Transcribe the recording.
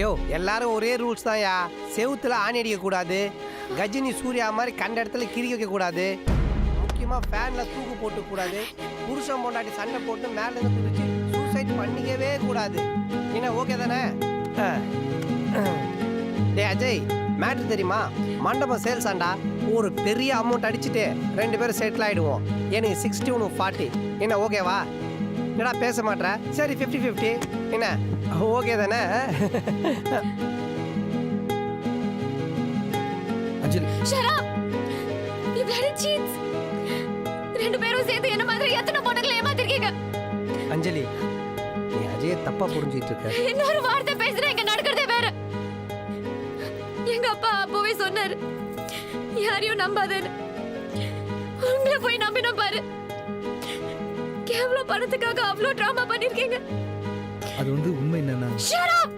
யோ எல்லாரும் ஒரே ரூல்ஸ் தான்யா. செவுத்துல ஆணி அடிக்க கூடாது, கஜினி சூர்யா மாதிரி கண்ட இடத்துல கிரி வைக்க கூடாது, முக்கியமா ஃபேன்ல தூக்கு போட்டு கூடாது, புருஷன் பொண்டாட்டி சண்டை போட்டு மேல இருந்து குதிச்சு சூசைட் பண்ணிக்கவே கூடாது. என்ன ஓகே தானே? டே அஜய், மேட்ரு தெரியுமா? மண்டபம் சேல்ஸ் ஆண்டா. ஒரு பெரிய அமௌண்ட் அடிச்சுட்டு 2 பேரும் செட்டில் ஆயிடுவோம். எனக்கு 60 உனக்கு 40. என்ன ஓகேவா? என்னடா பேச மாட்டேற? சரி 50-50. என்ன ஓகே தானே? அஞ்சலி Shut up! You bloody cheats! 2 பேரும் சேர்த்து என்ன மாதிரி எத்தனை பொண்ணுங்களை ஏமாத்திருக்கீங்க? அஞ்சலி, நீ அஜயை தப்பா புரிஞ்சுட்டு இருக்க. இன்னொரு வார்த்தை பேசுனா இங்க நடக்கிறதே வேற. எங்க அப்பா அப்பவே சொன்னாரு, யாரையும் நம்பாதேன்னு. உங்களை போய் நம்பின பாரு. கேவலம் பணத்துக்காக அவ்வளோ ட்ராமா பண்ணிருக்கீங்க. அது உண்மை என்னன்னா Shut up!